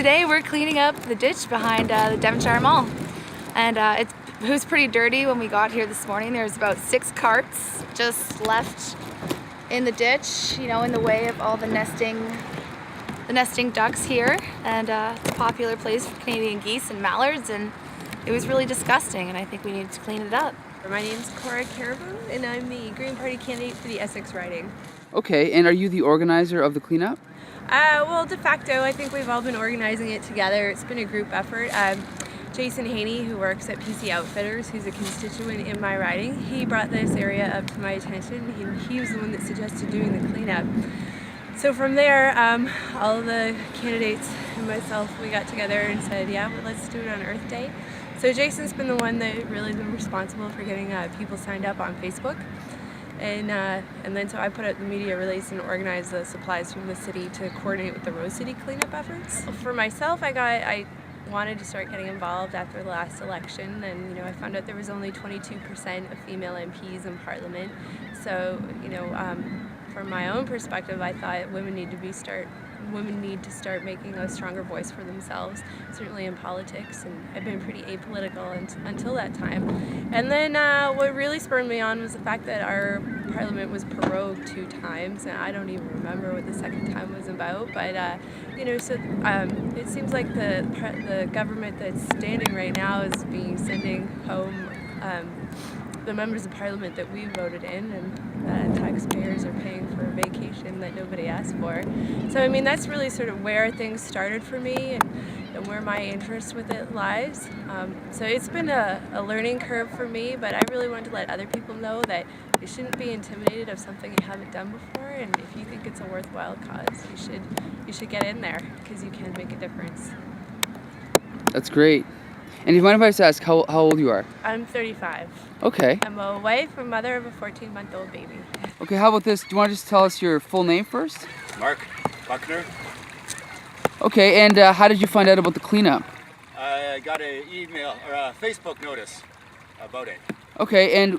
Today we're cleaning up the ditch behind the Devonshire Mall, and it was pretty dirty when we got here this morning. There's about 6 carts just left in the ditch, you know, in the way of all the nesting ducks here, and it's a popular place for Canadian geese and mallards, and it was really disgusting, and I think we need to clean it up. My name's Cora Caribou, and I'm the Green Party candidate for the Essex riding. Okay, and are you the organizer of the cleanup? Well, de facto, I think we've all been organizing it together. It's been a group effort. Jason Haney, who works at PC Outfitters, who's a constituent in my riding, he brought this area up to my attention. He was the one that suggested doing the cleanup. So from there, all of the candidates and myself, we got together and said, yeah, well, let's do it on Earth Day. So Jason's been the one that really been responsible for getting people signed up on Facebook. And then so I put out the media release and organized the supplies from the city to coordinate with the Rose City cleanup efforts. For myself, I wanted to start getting involved after the last election, and I found out there was only 22% of female MPs in Parliament. So from my own perspective, I thought women need to start making a stronger voice for themselves, certainly in politics, and I've been pretty apolitical until that time. And then what really spurred me on was the fact that our parliament was prorogued 2 times, and I don't even remember what the second time was about, but it seems like the government that's standing right now is sending home the members of parliament that we voted in, and taxpayers are paying for a vacation that nobody asked for. So I mean, that's really sort of where things started for me, and where my interest with it lies. So it's been a learning curve for me, but I really want to let other people know that you shouldn't be intimidated of something you haven't done before, and if you think it's a worthwhile cause, you should get in there, because you can make a difference. That's great. And do you mind if I just ask how old you are? I'm 35. Okay. I'm a wife and mother of a 14-month-old baby. Okay, how about this? Do you want to just tell us your full name first? Mark Buckner. Okay, and how did you find out about the cleanup? I got an email or a Facebook notice about it. Okay, and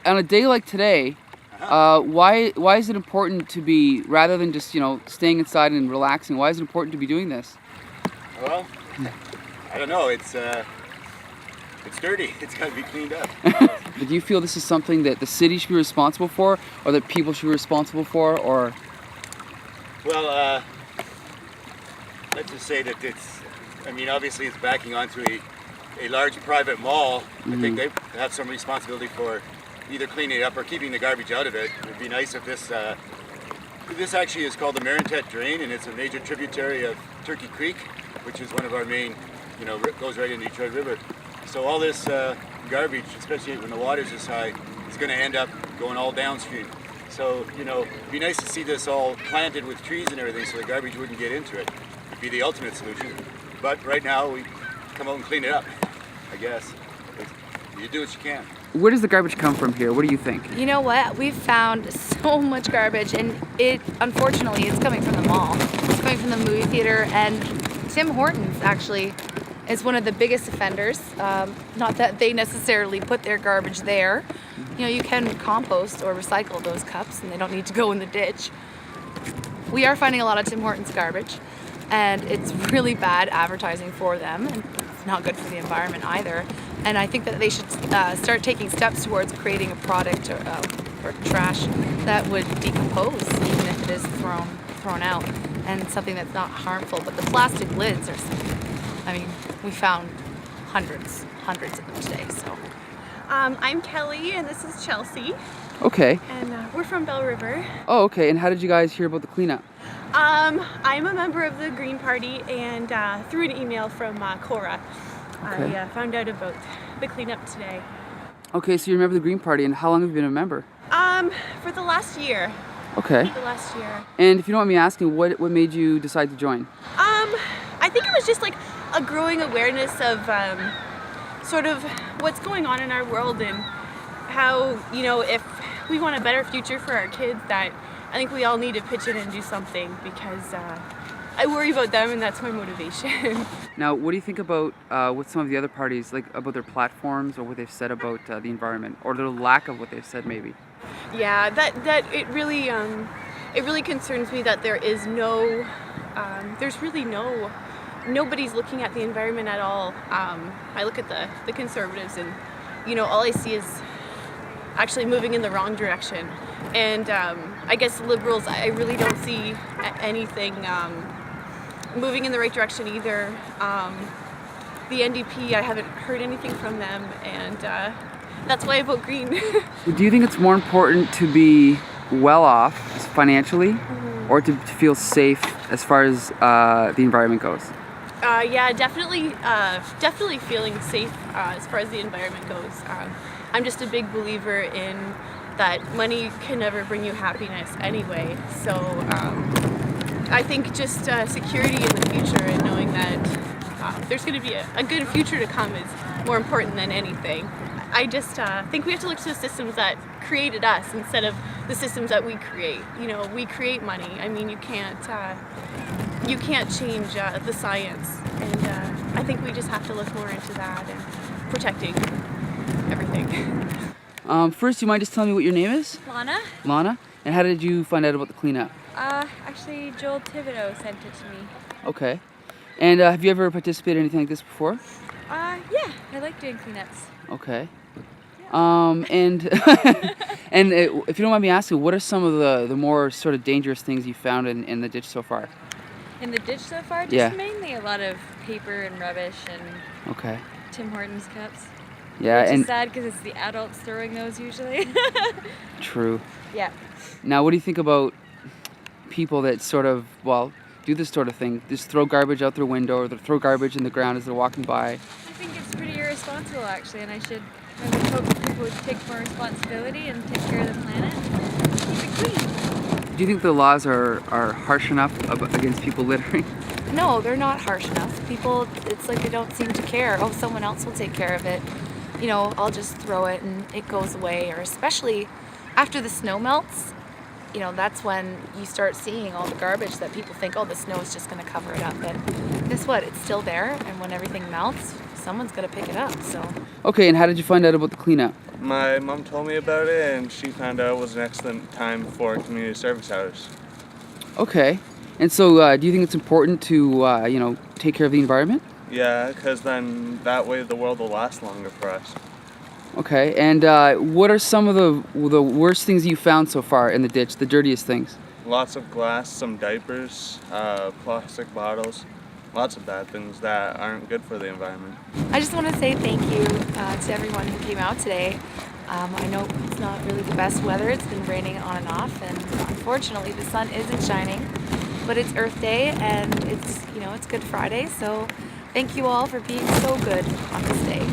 on a day like today, why is it important to be, rather than just staying inside and relaxing, why is it important to be doing this? Well, I don't know. It's dirty. It's got to be cleaned up. Do you feel this is something that the city should be responsible for, or that people should be responsible for, or? Well, let's just say that obviously it's backing onto a large private mall. Mm-hmm. I think they have some responsibility for either cleaning it up or keeping the garbage out of it. It would be nice if this actually is called the Marintet Drain, and it's a major tributary of Turkey Creek, which is one of our main, goes right into the Detroit River. So all this garbage, especially when the water's this high, is going to end up going all downstream. So, it'd be nice to see this all planted with trees and everything so the garbage wouldn't get into it. It'd be the ultimate solution. But right now, we come out and clean it up, I guess. You do what you can. Where does the garbage come from here? What do you think? You know what? We've found so much garbage, and unfortunately, it's coming from the mall. It's coming from the movie theater, and Tim Hortons actually is one of the biggest offenders. Not that they necessarily put their garbage there. You can compost or recycle those cups, and they don't need to go in the ditch. We are finding a lot of Tim Hortons garbage, and it's really bad advertising for them, and it's not good for the environment either. And I think that they should start taking steps towards creating a product or trash that would decompose, even if it is thrown out, and something that's not harmful. But the plastic lids are something. We found hundreds of them today. So I'm Kelly, and this is Chelsea. Okay. And we're from Bell River. Oh, okay. And how did you guys hear about the cleanup? I'm a member of the Green Party, and through an email from Cora, okay. I found out about the cleanup today. Okay, so you're a member of the Green Party, and how long have you been a member? For the last year. Okay. The last year. And if you don't mind me asking, what made you decide to join? I think it was just like a growing awareness of sort of what's going on in our world, and how, if we want a better future for our kids, that I think we all need to pitch in and do something, because I worry about them, and that's my motivation. Now, what do you think about what some of the other parties, like about their platforms or what they've said about the environment, or the lack of what they've said maybe? Yeah, that it really concerns me that there's really no nobody's looking at the environment at all. I look at the conservatives, and all I see is actually moving in the wrong direction. And I guess liberals, I really don't see anything moving in the right direction either. The NDP, I haven't heard anything from them, and that's why I vote Green. Do you think it's more important to be well off financially, or to feel safe as far as the environment goes? Yeah, definitely feeling safe as far as the environment goes. I'm just a big believer in that money can never bring you happiness anyway. So I think just security in the future and knowing that there's going to be a good future to come is more important than anything. I just think we have to look to the systems that created us instead of the systems that we create. We create money. I mean, you can't change the science, and I think we just have to look more into that and protecting everything. First, you might just tell me what your name is? Lana? Lana. And how did you find out about the cleanup? Actually, Joel Thibodeau sent it to me. Okay. And have you ever participated in anything like this before? Yeah, I like doing cleanups. Okay. And and if you don't mind me asking, what are some of the more sort of dangerous things you found in the ditch so far? In the ditch so far, just Yeah. mainly a lot of paper and rubbish and Okay. Tim Hortons cups. Yeah, Which and is sad because it's the adults throwing those usually. true. Yeah. Now, what do you think about people that sort of, do this sort of thing? Just throw garbage out their window, or throw garbage in the ground as they're walking by? I think it's pretty irresponsible actually, and I would hope people would take more responsibility and take care of the planet and keep it clean. Do you think the laws are harsh enough against people littering? No, they're not harsh enough. People, it's like they don't seem to care. Oh, someone else will take care of it. I'll just throw it and it goes away. Or especially after the snow melts, that's when you start seeing all the garbage that people think, oh, the snow is just going to cover it up. But guess what? It's still there, and when everything melts, someone's going to pick it up. So. Okay, and how did you find out about the cleanup? My mom told me about it, and she found out it was an excellent time for community service hours. Okay. And so, do you think it's important to, take care of the environment? Yeah, because then that way the world will last longer for us. Okay. And what are some of the worst things you found so far in the ditch? The dirtiest things? Lots of glass, some diapers, plastic bottles, lots of bad things that aren't good for the environment. I just want to say thank you to everyone who came out today. I know it's not really the best weather. It's been raining on and off, and unfortunately the sun isn't shining. But it's Earth Day, and it's Good Friday, so thank you all for being so good on this day.